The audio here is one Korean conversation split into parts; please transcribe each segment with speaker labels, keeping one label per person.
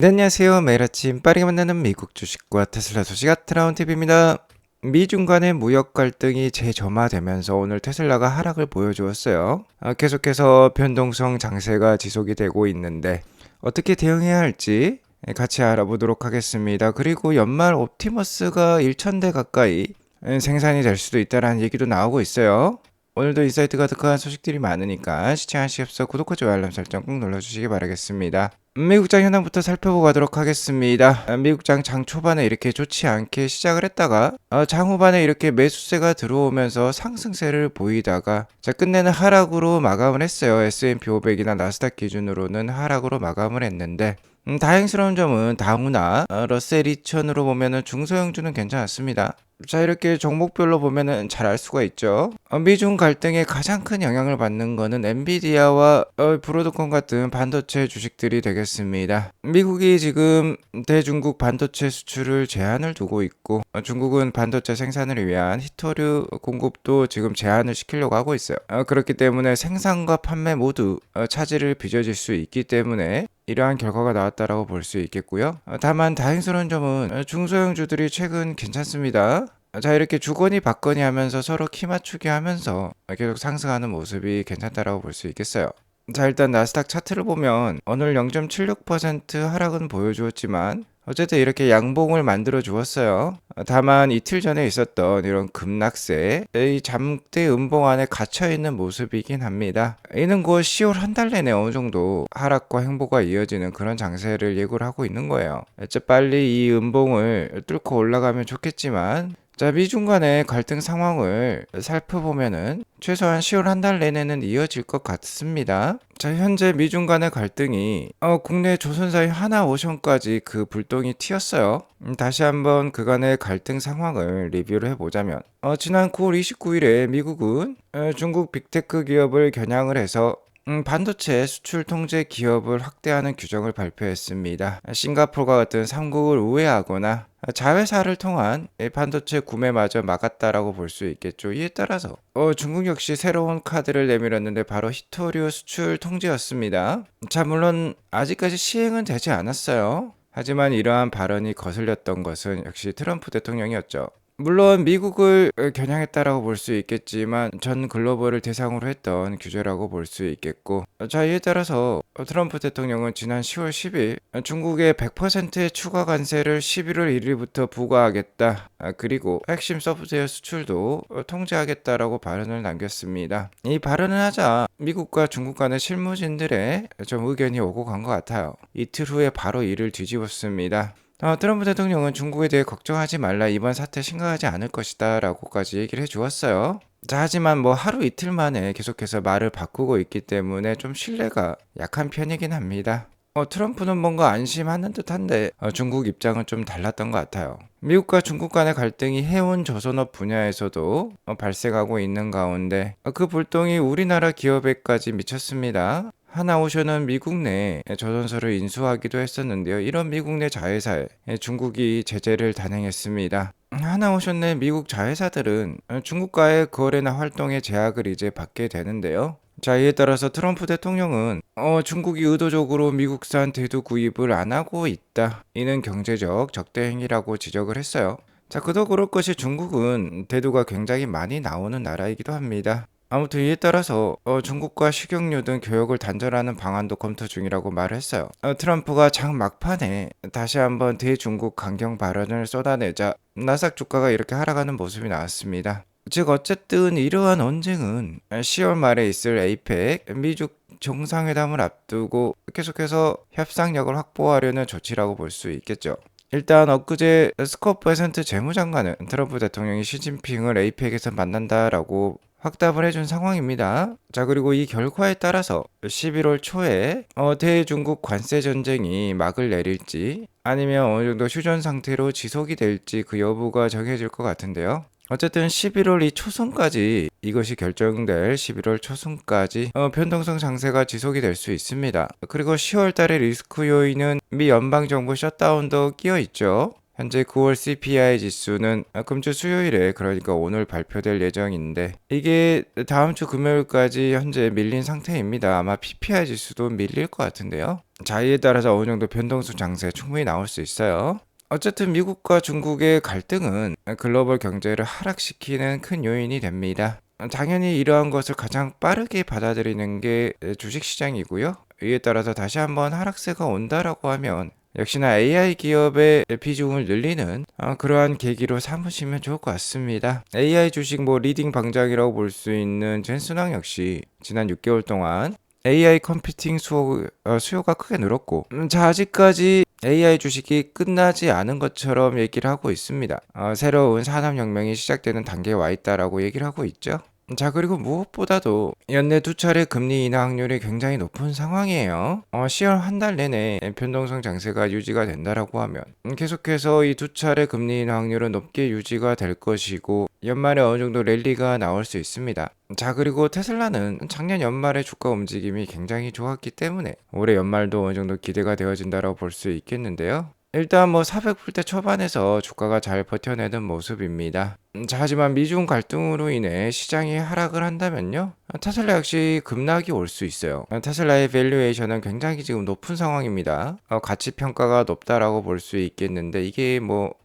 Speaker 1: 네, 안녕하세요. 매일 아침 빠르게 만나는 미국 주식과 테슬라 소식 아트라운 TV입니다. 미중 간의 무역 갈등이 재점화되면서 오늘 테슬라가 하락을 보여주었어요. 계속해서 변동성 장세가 지속이 되고 있는데 어떻게 대응해야 할지 같이 알아보도록 하겠습니다. 그리고 연말 옵티머스가 1,000대 가까이 생산이 될 수도 있다는 얘기도 나오고 있어요. 오늘도 인사이트 가득한 소식들이 많으니까 시청하시기 앞서 구독과 좋아요 알람 설정 꼭 눌러주시기 바라겠습니다. 미국장 현황부터 살펴보고 가도록 하겠습니다. 미국장 장 초반에 이렇게 좋지 않게 시작을 했다가 장 후반에 이렇게 매수세가 들어오면서 상승세를 보이다가 끝내는 하락으로 마감을 했어요. S&P 500이나 나스닥 기준으로는 하락으로 마감을 했는데 다행스러운 점은 다우나 러셀 2000으로 보면은 중소형주는 괜찮았습니다. 자, 이렇게 종목별로 보면은 잘 알 수가 있죠. 미중 갈등에 가장 큰 영향을 받는 거는 엔비디아와 브로드콘 같은 반도체 주식들이 되겠습니다. 미국이 지금 대중국 반도체 수출을 제한을 두고 있고 중국은 반도체 생산을 위한 히토류 공급도 지금 제한을 시키려고 하고 있어요. 그렇기 때문에 생산과 판매 모두 차질을 빚어질 수 있기 때문에 이러한 결과가 나왔다라고 볼 수 있겠고요. 다만 다행스러운 점은 중소형주들이 최근 괜찮습니다. 자, 이렇게 주거니 받거니 하면서 서로 키 맞추기 하면서 계속 상승하는 모습이 괜찮다라고 볼 수 있겠어요. 자, 일단 나스닥 차트를 보면 오늘 0.76% 하락은 보여주었지만 어쨌든 이렇게 양봉을 만들어 주었어요. 다만 이틀 전에 있었던 이런 급락세, 이 잠대 음봉 안에 갇혀 있는 모습이긴 합니다. 이는 곧 10월 한 달 내내 어느 정도 하락과 행보가 이어지는 그런 장세를 예고를 하고 있는 거예요. 빨리 이 음봉을 뚫고 올라가면 좋겠지만 자, 미중 간의 갈등 상황을 살펴보면은 최소한 10월 한 달 내내는 이어질 것 같습니다. 자, 현재 미중 간의 갈등이 국내 조선사의 하나오션까지 그 불똥이 튀었어요. 다시 한번 그간의 갈등 상황을 리뷰를 해보자면 지난 9월 29일에 미국은 중국 빅테크 기업을 겨냥을 해서 반도체 수출 통제 기업을 확대하는 규정을 발표했습니다. 싱가포르와 같은 3국을 우회하거나 자회사를 통한 반도체 구매마저 막았다라고 볼 수 있겠죠. 이에 따라서 중국 역시 새로운 카드를 내밀었는데 바로 히토류 수출 통제였습니다. 자, 물론 아직까지 시행은 되지 않았어요. 하지만 이러한 발언이 거슬렸던 것은 역시 트럼프 대통령이었죠. 물론 미국을 겨냥했다라고 볼 수 있겠지만 전 글로벌을 대상으로 했던 규제라고 볼 수 있겠고 자, 이에 따라서 트럼프 대통령은 지난 10월 10일 중국의 100%의 추가 관세를 11월 1일부터 부과하겠다. 그리고 핵심 소프트웨어 수출도 통제하겠다라고 발언을 남겼습니다. 이 발언을 하자 미국과 중국 간의 실무진들의 좀 의견이 오고 간 것 같아요. 이틀 후에 바로 이를 뒤집었습니다. 트럼프 대통령은 중국에 대해 걱정하지 말라, 이번 사태 심각하지 않을 것이다 라고까지 얘기를 해주었어요. 자, 하지만 뭐 하루 이틀 만에 계속해서 말을 바꾸고 있기 때문에 좀 신뢰가 약한 편이긴 합니다. 트럼프는 뭔가 안심하는 듯한데 중국 입장은 좀 달랐던 것 같아요. 미국과 중국 간의 갈등이 해운 조선업 분야에서도 발생하고 있는 가운데 그 불똥이 우리나라 기업에까지 미쳤습니다. 하나오션은 미국 내 조선소를 인수하기도 했었는데요. 이런 미국 내 자회사에 중국이 제재를 단행했습니다. 하나오션 내 미국 자회사들은 중국과의 거래나 활동에 제약을 이제 받게 되는데요. 자, 이에 따라서 트럼프 대통령은 중국이 의도적으로 미국산 대두 구입을 안 하고 있다. 이는 경제적 적대 행위라고 지적을 했어요. 자, 그도 그럴 것이 중국은 대두가 굉장히 많이 나오는 나라이기도 합니다. 아무튼 이에 따라서 중국과 식용유 등 교역을 단절하는 방안도 검토 중이라고 말을 했어요. 트럼프가 장 막판에 다시 한번 대중국 강경 발언을 쏟아내자 나스닥 주가가 이렇게 하락하는 모습이 나왔습니다. 즉 어쨌든 이러한 언쟁은 10월 말에 있을 에이펙 미중 정상회담을 앞두고 계속해서 협상력을 확보하려는 조치라고 볼 수 있겠죠. 일단 엊그제 스콧 베센트 재무장관은 트럼프 대통령이 시진핑을 에이펙에서 만난다라고 확답을 해준 상황입니다. 자, 그리고 이 결과에 따라서 11월 초에 대중국 관세 전쟁이 막을 내릴지 아니면 어느 정도 휴전 상태로 지속이 될지 그 여부가 정해질 것 같은데요. 어쨌든 11월 이 초순까지 이것이 결정될 11월 초순까지 변동성 장세가 지속이 될 수 있습니다. 그리고 10월 달에 리스크 요인은 미 연방정부 셧다운도 끼어 있죠. 현재 9월 CPI 지수는 금주 수요일에, 그러니까 오늘 발표될 예정인데, 이게 다음 주 금요일까지 현재 밀린 상태입니다. 아마 PPI 지수도 밀릴 것 같은데요. 자, 이에 따라서 어느 정도 변동성 장세 충분히 나올 수 있어요. 어쨌든 미국과 중국의 갈등은 글로벌 경제를 하락시키는 큰 요인이 됩니다. 당연히 이러한 것을 가장 빠르게 받아들이는 게 주식시장이고요. 이에 따라서 다시 한번 하락세가 온다라고 하면 역시나 AI 기업의 비중을 늘리는 그러한 계기로 삼으시면 좋을 것 같습니다. AI 주식 리딩 방장이라고 볼 수 있는 젠슨왕 역시 지난 6개월 동안 AI 컴퓨팅 수요가 크게 늘었고, 자, 아직까지 AI 주식이 끝나지 않은 것처럼 얘기를 하고 있습니다. 새로운 산업혁명이 시작되는 단계에 와 있다라고 얘기를 하고 있죠. 자, 그리고 무엇보다도 연내 두 차례 금리 인하 확률이 굉장히 높은 상황이에요. 10월 한 달 내내 변동성 장세가 유지가 된다라고 하면 계속해서 이 두 차례 금리 인하 확률은 높게 유지가 될 것이고, 연말에 어느 정도 랠리가 나올 수 있습니다. 자, 그리고 테슬라는 작년 연말에 주가 움직임이 굉장히 좋았기 때문에 올해 연말도 어느 정도 기대가 되어진다고 볼 수 있겠는데요. 일단 400불대 초반에서 주가가 잘 버텨내는 모습입니다. 자, 하지만 미중 갈등으로 인해 시장이 하락을 한다면요, 테슬라 역시 급락이 올 수 있어요. 테슬라의 밸류에이션은 굉장히 지금 높은 상황입니다. 가치 평가가 높다라고 볼 수 있겠는데, 이게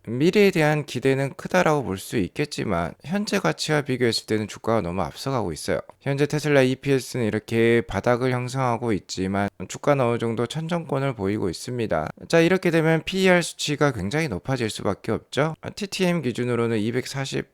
Speaker 1: 미래에 대한 기대는 크다라고 볼 수 있겠지만 현재 가치와 비교했을 때는 주가가 너무 앞서가고 있어요. 현재 테슬라 EPS는 이렇게 바닥을 형성하고 있지만 주가는 어느 정도 천정권을 보이고 있습니다. 자, 이렇게 되면 PER 수치가 굉장히 높아질 수밖에 없죠. TTM 기준으로는 248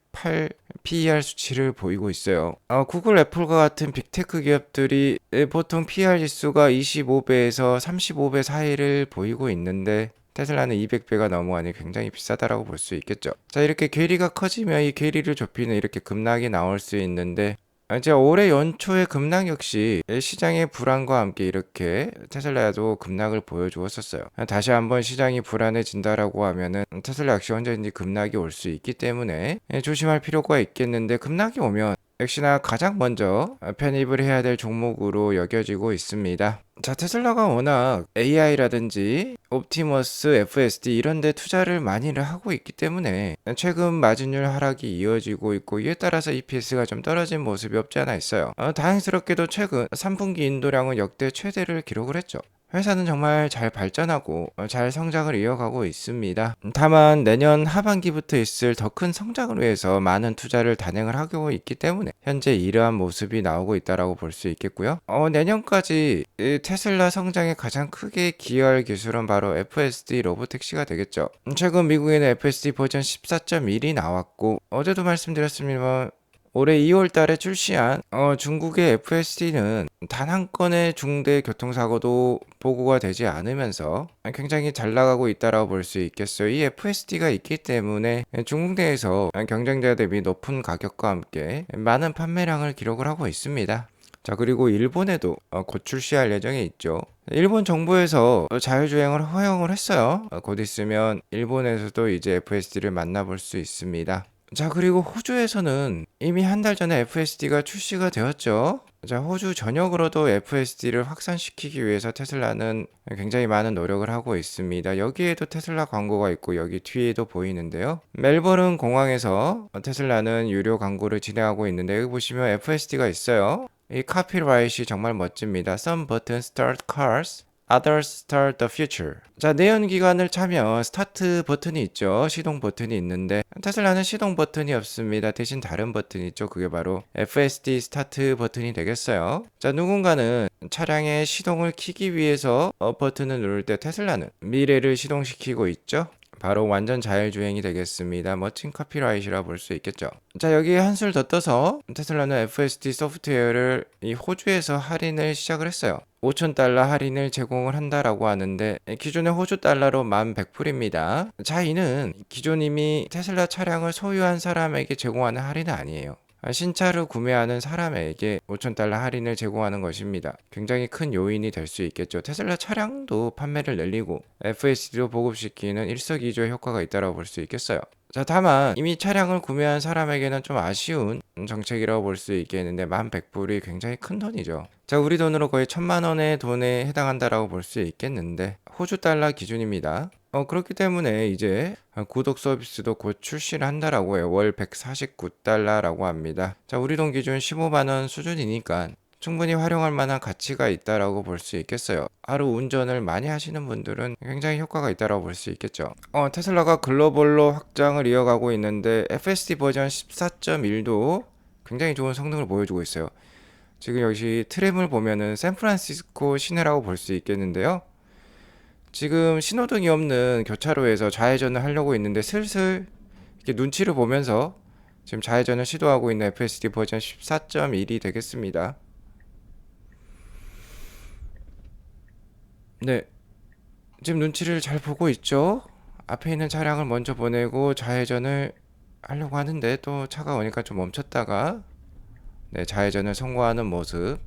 Speaker 1: PER 수치를 보이고 있어요. 구글, 애플과 같은 빅테크 기업들이 보통 PER 지수가 25배에서 35배 사이를 보이고 있는데, 테슬라는 200배가 넘어가니 굉장히 비싸다라고 볼 수 있겠죠. 자, 이렇게 괴리가 커지면 이 괴리를 좁히는 이렇게 급락이 나올 수 있는데, 이제 올해 연초의 급락 역시 시장의 불안과 함께 이렇게 테슬라도 급락을 보여주었었어요. 다시 한번 시장이 불안해진다라고 하면은 테슬라 역시 언제든지 급락이 올 수 있기 때문에 조심할 필요가 있겠는데, 급락이 오면 역시나 가장 먼저 편입을 해야 될 종목으로 여겨지고 있습니다. 자, 테슬라가 워낙 AI라든지 옵티머스, FSD 이런 데 투자를 많이를 하고 있기 때문에 최근 마진율 하락이 이어지고 있고, 이에 따라서 EPS가 좀 떨어진 모습이 없지 않아 있어요. 다행스럽게도 최근 3분기 인도량은 역대 최대를 기록을 했죠. 회사는 정말 잘 발전하고 잘 성장을 이어가고 있습니다. 다만 내년 하반기부터 있을 더 큰 성장을 위해서 많은 투자를 단행을 하고 있기 때문에 현재 이러한 모습이 나오고 있다라고 볼 수 있겠고요. 내년까지 테슬라 성장에 가장 크게 기여할 기술은 바로 FSD 로보택시가 되겠죠. 최근 미국에는 FSD 버전 14.1이 나왔고, 어제도 말씀드렸습니다만 올해 2월 달에 출시한 중국의 FSD는 단 한 건의 중대 교통사고도 보고가 되지 않으면서 굉장히 잘 나가고 있다라고 볼 수 있겠어요. 이 FSD가 있기 때문에 중국 내에서 경쟁자 대비 높은 가격과 함께 많은 판매량을 기록을 하고 있습니다. 자, 그리고 일본에도 곧 출시할 예정에 있죠. 일본 정부에서 자율주행을 허용을 했어요. 곧 있으면 일본에서도 이제 FSD를 만나볼 수 있습니다. 자, 그리고 호주에서는 이미 한 달 전에 FSD가 출시가 되었죠. 자, 호주 전역으로도 FSD를 확산시키기 위해서 테슬라는 굉장히 많은 노력을 하고 있습니다. 여기에도 테슬라 광고가 있고 여기 뒤에도 보이는데요. 멜버른 공항에서 테슬라는 유료 광고를 진행하고 있는데, 여기 보시면 FSD가 있어요. 이 카피라이트이 정말 멋집니다. Some buttons start cars, others start the future. 자, 내연기관을 차면 스타트 버튼이 있죠. 시동 버튼이 있는데 테슬라는 시동 버튼이 없습니다. 대신 다른 버튼이 있죠. 그게 바로 FSD 스타트 버튼이 되겠어요. 자, 누군가는 차량의 시동을 켜기 위해서 버튼을 누를 때 테슬라는 미래를 시동시키고 있죠. 바로 완전 자율주행이 되겠습니다. 멋진 카피라이트라 볼 수 있겠죠. 자, 여기에 한술 더 떠서 테슬라는 FSD 소프트웨어를 이 호주에서 할인을 시작을 했어요. 5,000달러 할인을 제공을 한다라고 하는데, 기존의 호주 달러로 11,100불입니다. 자, 이는 기존 이미 테슬라 차량을 소유한 사람에게 제공하는 할인은 아니에요. 신차를 구매하는 사람에게 5,000달러 할인을 제공하는 것입니다. 굉장히 큰 요인이 될 수 있겠죠. 테슬라 차량도 판매를 늘리고 FSD로 보급시키는 일석이조의 효과가 있다고 볼 수 있겠어요. 자, 다만 이미 차량을 구매한 사람에게는 좀 아쉬운 정책이라고 볼 수 있겠는데, 11,100불이 굉장히 큰 돈이죠. 자, 우리 돈으로 거의 1,000만 원의 돈에 해당한다라고 볼 수 있겠는데, 호주 달러 기준입니다. 그렇기 때문에 이제 구독 서비스도 곧 출시를 한다라고 해요. 월 149달러라고 합니다. 자, 우리 돈 기준 15만 원 수준이니까 충분히 활용할 만한 가치가 있다라고 볼 수 있겠어요. 하루 운전을 많이 하시는 분들은 굉장히 효과가 있다라고 볼 수 있겠죠. 테슬라가 글로벌로 확장을 이어가고 있는데 FSD 버전 14.1도 굉장히 좋은 성능을 보여주고 있어요. 지금 여기 트램을 보면은 샌프란시스코 시내라고 볼 수 있겠는데요. 지금 신호등이 없는 교차로에서 좌회전을 하려고 있는데 슬슬 이렇게 눈치를 보면서 지금 좌회전을 시도하고 있는 FSD 버전 14.1이 되겠습니다. 네, 지금 눈치를 잘 보고 있죠? 앞에 있는 차량을 먼저 보내고 좌회전을 하려고 하는데 또 차가 오니까 좀 멈췄다가 네, 좌회전을 성공하는 모습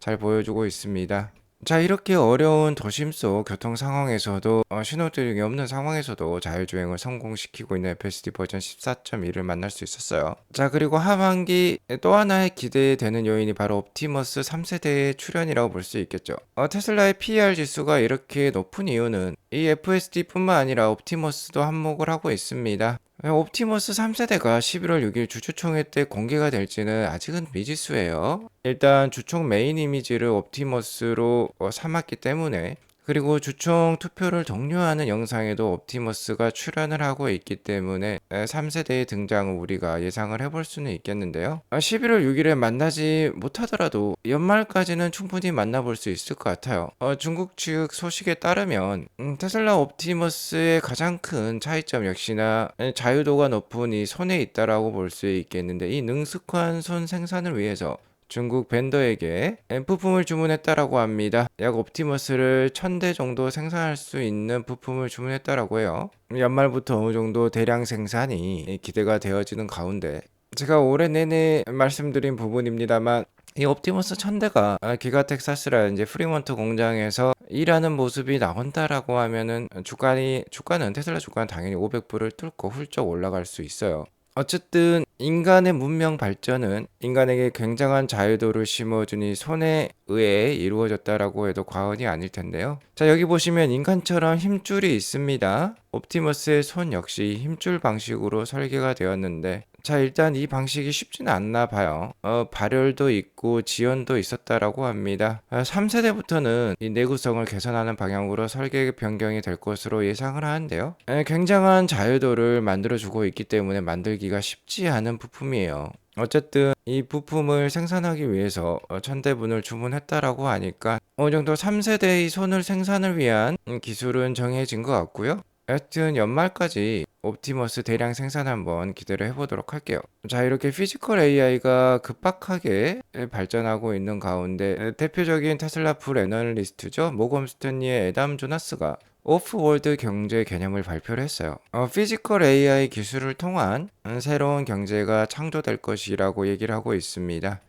Speaker 1: 잘 보여주고 있습니다. 자, 이렇게 어려운 도심 속 교통 상황에서도 신호등이 없는 상황에서도 자율주행을 성공시키고 있는 FSD 버전 14.1을 만날 수 있었어요. 자, 그리고 하반기 또 하나의 기대되는 요인이 바로 옵티머스 3세대의 출현이라고 볼 수 있겠죠. 테슬라의 PER 지수가 이렇게 높은 이유는 이 FSD뿐만 아니라 옵티머스도 한몫을 하고 있습니다. 옵티머스 3세대가 11월 6일 주주총회 때 공개가 될지는 아직은 미지수예요. 일단 주총 메인 이미지를 옵티머스로 삼았기 때문에, 그리고 주총 투표를 독려하는 영상에도 옵티머스가 출연을 하고 있기 때문에 3세대의 등장을 우리가 예상을 해볼 수는 있겠는데요. 11월 6일에 만나지 못하더라도 연말까지는 충분히 만나볼 수 있을 것 같아요. 중국 측 소식에 따르면 테슬라 옵티머스의 가장 큰 차이점 역시나 자유도가 높은 이 손에 있다라고 볼 수 있겠는데, 이 능숙한 손 생산을 위해서 중국 벤더에게 부품을 주문했다라고 합니다. 약 옵티머스를 1000대 정도 생산할 수 있는 부품을 주문했다라고 해요. 연말부터 어느 정도 대량 생산이 기대가 되어지는 가운데, 제가 올해 내내 말씀드린 부분입니다만 이 옵티머스 1000대가 기가 텍사스라든지 프리먼트 공장에서 일하는 모습이 나온다라고 하면은 주가는 테슬라 주가는 당연히 500불을 뚫고 훌쩍 올라갈 수 있어요. 어쨌든 인간의 문명 발전은 인간에게 굉장한 자유도를 심어준 이 손에 의해 이루어졌다라고 해도 과언이 아닐 텐데요. 자, 여기 보시면 인간처럼 힘줄이 있습니다. 옵티머스의 손 역시 힘줄 방식으로 설계가 되었는데, 자, 일단 이 방식이 쉽지는 않나 봐요. 발열도 있고 지연도 있었다라고 합니다. 3세대부터는 이 내구성을 개선하는 방향으로 설계 변경이 될 것으로 예상을 하는데요. 굉장한 자유도를 만들어주고 있기 때문에 만들기가 쉽지 않은 부품이에요. 어쨌든 이 부품을 생산하기 위해서 1000대분을 주문했다라고 하니까 어느 정도 3세대의 손을 생산을 위한 기술은 정해진 것 같고요. 하여튼 연말까지 옵티머스 대량 생산 한번 기대를 해보도록 할게요. 자, 이렇게 피지컬 AI가 급박하게 발전하고 있는 가운데 대표적인 테슬라 풀 애널리스트죠. 모건 스탠리의 애담 조나스가 오프월드 경제 개념을 발표를 했어요. 피지컬 AI 기술을 통한 새로운 경제가 창조될 것이라고 얘기를 하고 있습니다.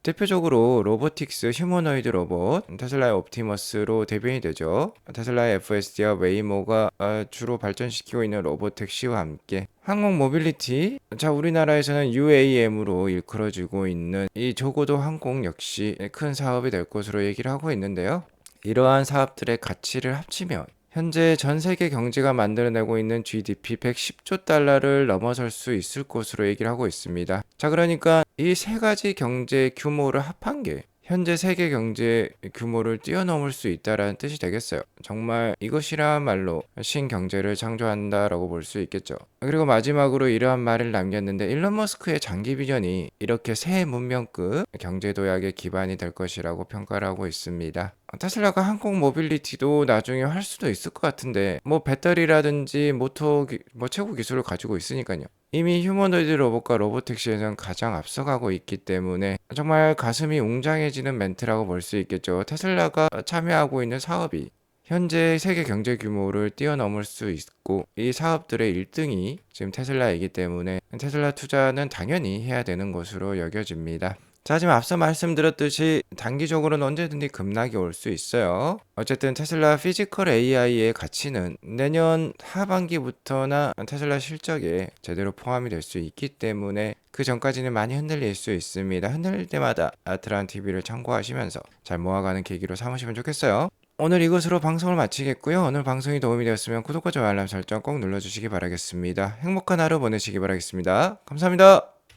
Speaker 1: 대표적으로 로보틱스 휴머노이드 로봇, 테슬라의 옵티머스로 대변이 되죠. 테슬라의 FSD와 웨이모가 주로 발전시키고 있는 로보택시와 함께 항공 모빌리티, 자, 우리나라에서는 UAM으로 일컬어지고 있는 이 저고도 항공 역시 큰 사업이 될 것으로 얘기를 하고 있는데요. 이러한 사업들의 가치를 합치면 현재 전 세계 경제가 만들어내고 있는 GDP 110조 달러를 넘어설 수 있을 것으로 얘기를 하고 있습니다. 자, 그러니까 이 세 가지 경제 규모를 합한 게 현재 세계 경제 규모를 뛰어넘을 수 있다라는 뜻이 되겠어요. 정말 이것이라말로 신경제를 창조한다라고 볼 수 있겠죠. 그리고 마지막으로 이러한 말을 남겼는데, 일론 머스크의 장기 비전이 이렇게 새 문명급 경제 도약의 기반이 될 것이라고 평가를 하고 있습니다. 테슬라가 항공 모빌리티도 나중에 할 수도 있을 것 같은데, 뭐 배터리라든지 최고 기술을 가지고 있으니까요. 이미 휴머노이드 로봇과 로보택시에서는 가장 앞서가고 있기 때문에 정말 가슴이 웅장해지는 멘트라고 볼 수 있겠죠. 테슬라가 참여하고 있는 사업이 현재 세계 경제 규모를 뛰어넘을 수 있고, 이 사업들의 1등이 지금 테슬라이기 때문에 테슬라 투자는 당연히 해야 되는 것으로 여겨집니다. 자, 지금 앞서 말씀드렸듯이 단기적으로는 언제든지 급락이 올 수 있어요. 어쨌든 테슬라 피지컬 AI의 가치는 내년 하반기부터나 테슬라 실적에 제대로 포함이 될 수 있기 때문에 그 전까지는 많이 흔들릴 수 있습니다. 흔들릴 때마다 아트란 TV를 참고하시면서 잘 모아가는 계기로 삼으시면 좋겠어요. 오늘 이것으로 방송을 마치겠고요. 오늘 방송이 도움이 되었으면 구독과 좋아요 알람 설정 꼭 눌러주시기 바라겠습니다. 행복한 하루 보내시기 바라겠습니다. 감사합니다.